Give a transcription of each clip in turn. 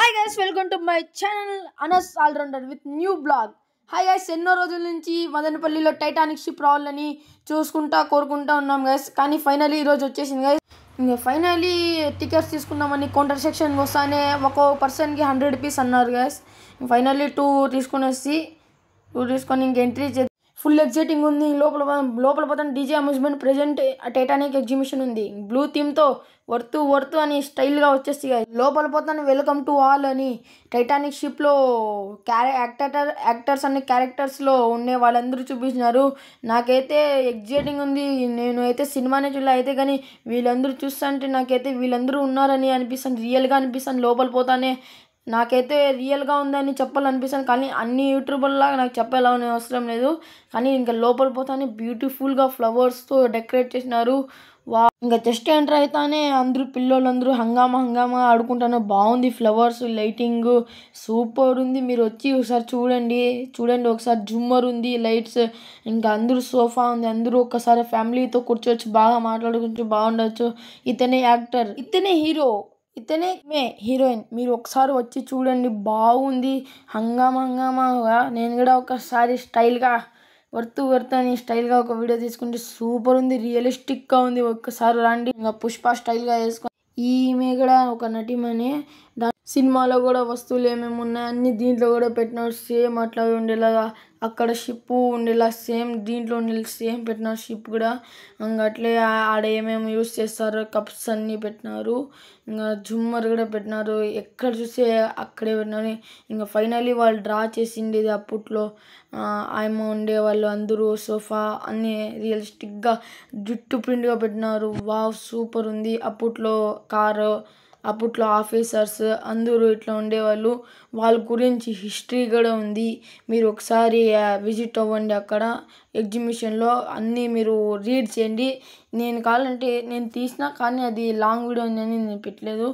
Hi guys, welcome to my channel Anas allrounder with new blog. Hi guys, ఎన్నో రోజుల నుంచి మదనపల్లిలో టైటానిక్ షిప్ రావాలని కోరుకుంటా ఉన్నాం గైస్. కానీ ఫైనలీ ఈరోజు వచ్చేసింది గైస్. ఇంకా ఫైనలీ టికెట్స్ తీసుకున్నామని కౌంటర్ సెక్షన్ వస్తానే ఒక్కో పర్సన్కి 100 రూపీస్ అన్నారు గైస్. ఫైనలీ టూ తీసుకొని ఇంక ఎంట్రీ ఫుల్ ఎగ్జైటింగ్ ఉంది. లోపల పోతాను DJ amusement present Titanic exhibition ఉంది. బ్లూ థీమ్తో వర్తు అని స్టైల్గా వచ్చేసి లోపల పోతాను వెల్కమ్ టు ఆల్ అని టైటానిక్ షిప్లో యాక్టర్స్ అనే క్యారెక్టర్స్లో ఉండే వాళ్ళందరూ చూపించినారు. నాకైతే ఎగ్జైటింగ్ ఉంది. నేను అయితే సినిమానే చూడలే అయితే, కానీ వీళ్ళందరూ చూస్తుంటే నాకైతే వీళ్ళందరూ ఉన్నారని అనిపిస్తుంది, రియల్గా అనిపిస్తుంది. లోపల పోతానే నాకైతే రియల్గా ఉందని చెప్పాలనిపిస్తుంది, కానీ అన్ని యూట్యూబర్లాగా నాకు చెప్పాలని అవసరం లేదు. కానీ ఇంకా లోపల పోతానే బ్యూటిఫుల్గా ఫ్లవర్స్తో డెకరేట్ చేసినారు. ఇంకా జస్ట్ ఎంటర్ అవుతానే పిల్లోళ్ళందరూ హంగామా ఆడుకుంటాను. బాగుంది, ఫ్లవర్స్ లైటింగ్ సూపర్ ఉంది. మీరు వచ్చి ఒకసారి చూడండి ఒకసారి. జూమర్ ఉంది, లైట్స్, ఇంకా అందరూ సోఫా ఉంది. అందరూ ఒక్కసారి ఫ్యామిలీతో కూర్చోవచ్చు, బాగా మాట్లాడుకోవచ్చు, బాగుండొచ్చు. ఇతనే యాక్టర్, ఇతనే హీరో, ఇతనే హీరోయిన్. మీరు ఒకసారి వచ్చి చూడండి, బాగుంది. హంగామాగా నేను కూడా ఒకసారి స్టైల్గా వర్తు అని స్టైల్గా ఒక వీడియో తీసుకుంటే సూపర్ ఉంది, రియలిస్టిక్గా ఉంది. ఒక్కసారి రండి. ఇంకా పుష్ప స్టైల్గా వేసుకొని ఈమె కూడా ఒక నటిమని. సినిమాలో కూడా వస్తువులు ఏమేమి ఉన్నాయి అన్ని దీంట్లో కూడా పెట్టినారు. సేమ్ అట్లా ఉండేలాగా అక్కడ షిప్ ఉండేలా సేమ్ దీంట్లో ఉండేలా సేమ్ పెట్టినారు షిప్ కూడా. ఇంకా అట్లే ఆడ ఏమేమి యూస్ చేస్తారు కప్స్ అన్నీ పెట్టినారు. ఇంకా జుమ్మర్ కూడా పెట్టినారు, ఎక్కడ చూస్తే అక్కడే పెట్టినారు. ఇంకా ఫైనలీ వాళ్ళు డ్రా చేసిండేది అప్పట్లో ఆయమ ఉండేవాళ్ళు అందరూ సోఫా అన్నీ రియలిస్టిక్గా జుట్టు ప్రింట్గా పెట్టినారు. వావ్ సూపర్ ఉంది. అప్పట్లో ఆఫీసర్స్ అందరూ ఇట్లా ఉండేవాళ్ళు, వాళ్ళ గురించి హిస్టరీ కూడా ఉంది. మీరు ఒకసారి విజిట్ అవ్వండి అక్కడ ఎగ్జిబిషన్లో, అన్నీ మీరు రీడ్ చేయండి. నేను కావాలంటే నేను తీసిన, కానీ అది లాంగ్ వీడియో ఉందని నేను పెట్టలేదు.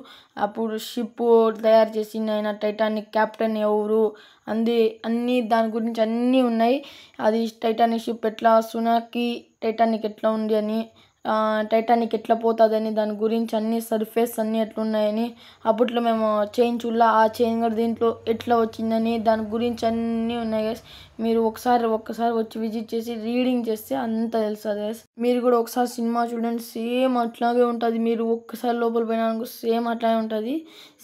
అప్పుడు షిప్ తయారు చేసింది ఆయన, టైటానిక్ కెప్టెన్ ఎవరు, అన్నీ దాని గురించి అన్నీ ఉన్నాయి. అది టైటానిక్ షిప్ ఎట్లా, సునాకి టైటానిక్ ఎట్లా ఉంది అని, టైటానిక్ ఎట్లా పోతుందని, దాని గురించి అన్ని సర్ఫేస్ అన్నీ ఎట్లున్నాయని. అప్పట్లో మేము చైన్ చూడలా, ఆ చైన్ కూడా దీంట్లో ఎట్లా వచ్చిందని దాని గురించి అన్నీ ఉన్నాయి గైస్. మీరు ఒక్కసారి వచ్చి విజిట్ చేసి రీడింగ్ చేస్తే అంత తెలుస్తుంది గైస్. మీరు కూడా ఒకసారి సినిమా చూడండి, సేమ్ అట్లాగే ఉంటుంది. మీరు ఒక్కసారి లోపల పోయినా సేమ్ అట్లాగే ఉంటుంది,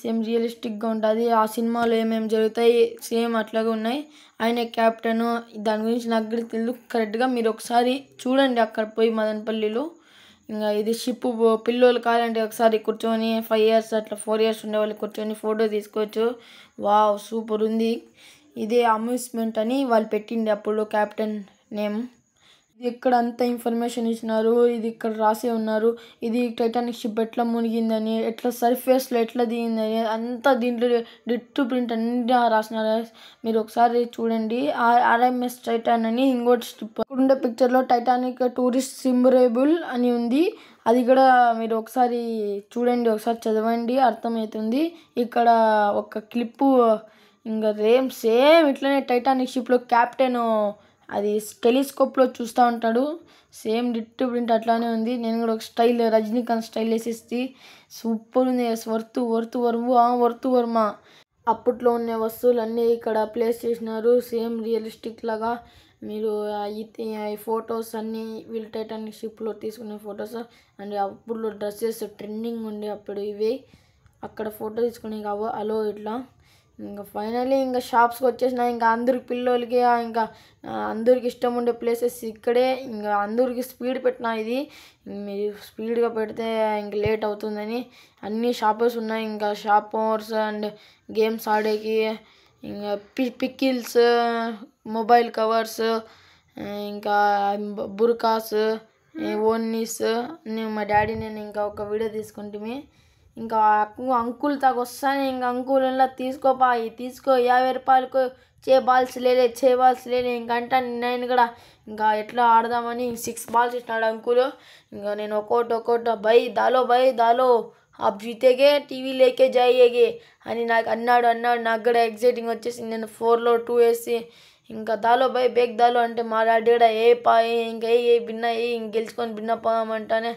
సేమ్ రియలిస్టిక్గా ఉంటుంది. ఆ సినిమాలో ఏమేమి జరుగుతాయి సేమ్ అట్లాగే ఉన్నాయి. ఆయన క్యాప్టెన్, దాని గురించి నాకు కూడా తెలియదు కరెక్ట్గా. మీరు ఒకసారి చూడండి అక్కడ పోయి మదనపల్లిలో. ఇంకా ఇది షిప్ పిల్లోళ్ళు కావాలంటే ఒకసారి కూర్చొని 5 years అట్లా 4 years ఉండే వాళ్ళు కూర్చొని ఫోటో తీసుకోవచ్చు. వావ్ సూపర్ ఉంది. ఇదే అమ్యూస్మెంట్ అని వాళ్ళు పెట్టింది అప్పుడు క్యాప్టెన్ నేమ్. ఇది ఇక్కడ అంత ఇన్ఫర్మేషన్ ఇచ్చినారు, ఇది ఇక్కడ రాసే ఉన్నారు. ఇది టైటానిక్ షిప్ ఎట్లా మునిగిందని, ఎట్లా సర్ఫేస్లో ఎట్లా దిగిందని అంతా దీంట్లో డిట్టు ప్రింట్ అన్నీ రాసినారు. మీరు ఒకసారి చూడండి. ఆర్ఎంఎస్ టైటాన్ అని ఇంకోటి షిప్ ఉండే పిక్చర్లో టైటానిక్ టూరిస్ట్ సింబరేబుల్ అని ఉంది. అది కూడా మీరు ఒకసారి చూడండి, ఒకసారి చదవండి, అర్థమవుతుంది. ఇక్కడ ఒక క్లిప్పు ఇంకా సేమ్ ఇట్లనే టైటానిక్ షిప్లో క్యాప్టెన్ అది టెలిస్కోప్లో చూస్తూ ఉంటాడు, సేమ్ డిట్టు ప్రింట్ అట్లానే ఉంది. నేను కూడా ఒక స్టైల్ రజనీకాంత్ స్టైల్ వేసేసి సూపర్ ఉంది. వర్తు వర్మ అప్పట్లో ఉన్న వస్తువులన్నీ ఇక్కడ ప్లేస్ చేసినారు, సేమ్ రియలిస్టిక్ లాగా. మీరు ఈ ఫొటోస్ అన్నీ వీళ్ళు టైటానిక్ షిప్లో తీసుకునే ఫొటోస్ అండ్ అప్పట్లో డ్రెస్సెస్ ట్రెండింగ్ ఉండే అప్పుడు ఇవి. అక్కడ ఫోటో తీసుకునే అలో ఇట్లా. ఇంకా ఫైనలీ ఇంకా షాప్స్కి వచ్చేసిన. ఇంకా అందరికి పిల్లోళ్ళకి ఇంకా అందరికి ఇష్టం ఉండే ప్లేసెస్ ఇక్కడే. ఇంకా అందరికి స్పీడ్ పెట్టినా, ఇది మీరు స్పీడ్గా పెడితే ఇంక లేట్ అవుతుందని అన్ని షాపర్స్ ఉన్నాయి. ఇంకా షాపర్స్ అండ్ గేమ్స్ ఆడేకి, ఇంకా పికిల్స్, మొబైల్ కవర్స్, ఇంకా బుర్కాస్, ఓన్నీస్. మా డాడీ నేను ఇంకా ఒక వీడియో తీసుకుంటే ఇంకా అంకుల్ తాకు వస్తానే ఇంకా అంకుల్ ఇలా తీసుకో 50 రూపాయలకు 6 balls లేలే ఇంకంటా. నేను కూడా ఇంకా ఎట్లా ఆడదామని 6 balls ఇచ్చినాడు అంకుల్. ఇంకా నేను ఒక్కోటి భయ్ దాలో आप जीतेगे టీవీ లేకే జాయేగే అని నాకు అన్నాడు. నాకు కూడా ఎగ్జైటింగ్ వచ్చేసి నేను 4లో 2 వేసి ఇంకా దాలో భయ్ బేగ్ దాలో అంటే మా డాడీ కూడా ఇంకా బిన్నా ఇంక గెలుచుకొని బిన్నా పోదామంటానే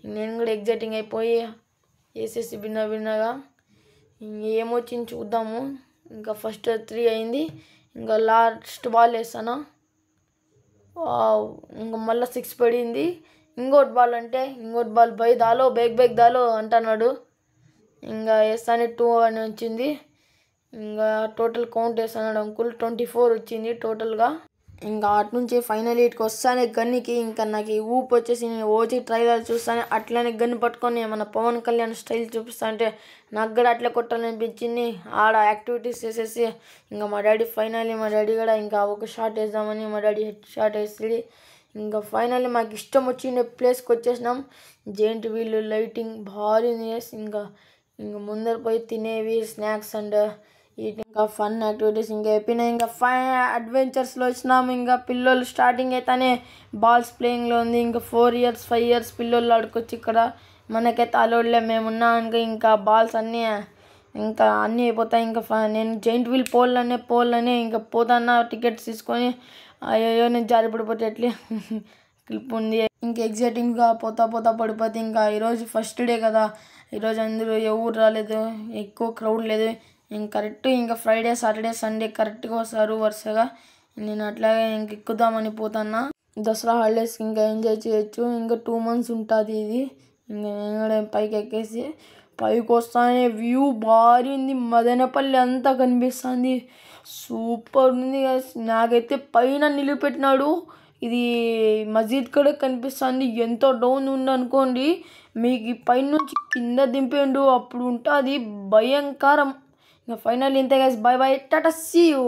నేను కూడా ఎగ్జైటింగ్ అయిపోయి వేసేసి బిన్నగా ఏమొచ్చింది చూద్దాము. ఇంకా ఫస్ట్ 3 అయింది. ఇంకా లాస్ట్ బాల్ వేస్తానా. ఇంకా మళ్ళీ 6 పడింది. ఇంకోటి బాల్ అంటే ఇంకోటి బాల్ దాలో బేగ్ దాలో అంటున్నాడు. ఇంకా వేస్తానే 2 అని వచ్చింది. ఇంకా టోటల్ కౌంట్ వేస్తున్నాడు అంకుల్. 24 వచ్చింది టోటల్గా. ఇంకా అటు నుంచి ఫైనల్ 8కి వస్తానే గన్నికి ఇంకా నాకు ఊపు వచ్చేసి నేను ఓజీ ట్రైలర్ చూస్తానే అట్లనే గన్ను పట్టుకొని మన పవన్ కళ్యాణ్ స్టైల్ చూపిస్తా అంటే నాకు కూడా అట్లే కొట్టాలనిపించింది. ఆడ యాక్టివిటీస్ చేసేసి ఇంకా మా డాడీ కూడా ఇంకా ఒక షాట్ వేద్దామని మా డాడీ హెడ్ షాట్ వేసి ఇంకా ఫైనల్లీ మాకు ఇష్టం వచ్చిన ప్లేస్కి వచ్చేసినాం. జెయింట్ వీల్ లైటింగ్ భారీ ఇంకా ముందర పోయి తినేవి స్నాక్స్ అండ్ ఇంకా ఫన్ యాక్టివిటీస్ ఇంకా అయిపోయినాయి. ఇంకా అడ్వెంచర్స్లో వచ్చినాము. ఇంకా పిల్లలు స్టార్టింగ్ అయితేనే బాల్స్ ప్లేయింగ్లో ఉంది. ఇంకా 4 years 5 years పిల్లలు ఆడుకోవచ్చు ఇక్కడ. మనకైతే అలోడ్లే. మేమున్నా ఇంకా బాల్స్ అన్నీ అయిపోతాయి. ఇంకా నేను జెయింట్ వీల్ పోల్లనే ఇంకా పోతాన్నా టికెట్స్ తీసుకొని. అయ్యో నేను జారిపడిపోతే ఎట్లే క్లిప్ ఉంది. ఇంకా ఎగ్జైటింగ్గా పోతా పడిపోతే ఇంకా ఈరోజు ఫస్ట్ డే కదా. ఈరోజు అందరూ ఎవరు రాలేదు, ఎక్కువ క్రౌడ్ లేదు. కరెక్ట్ ఇంకా ఫ్రైడే సాటర్డే సండే కరెక్ట్గా వస్తారు వరుసగా. నేను అట్లాగే ఎక్కుదామని పోతున్నా. దసరా హాలిడేస్కి ఇంకా ఎంజాయ్ చేయొచ్చు. ఇంకా 2 months ఉంటుంది ఇది. ఇంకా నేను కూడా పైకి ఎక్కేసి పైకి వస్తానే వ్యూ భారీ ఉంది. మదనపల్లి అంతా కనిపిస్తుంది. సూపర్ ఉంది. నాకైతే పైన నిలబెట్టినాడు. ఇది మసీద్ కూడా కనిపిస్తుంది. ఎంతో డౌన్ ఉంది అనుకోండి. మీకు ఈ పైన నుంచి కింద దింపేండు అప్పుడు ఉంటుంది భయంకరం. ఇంకా ఫైనల్ ఇంతే guys. Bye tata see you.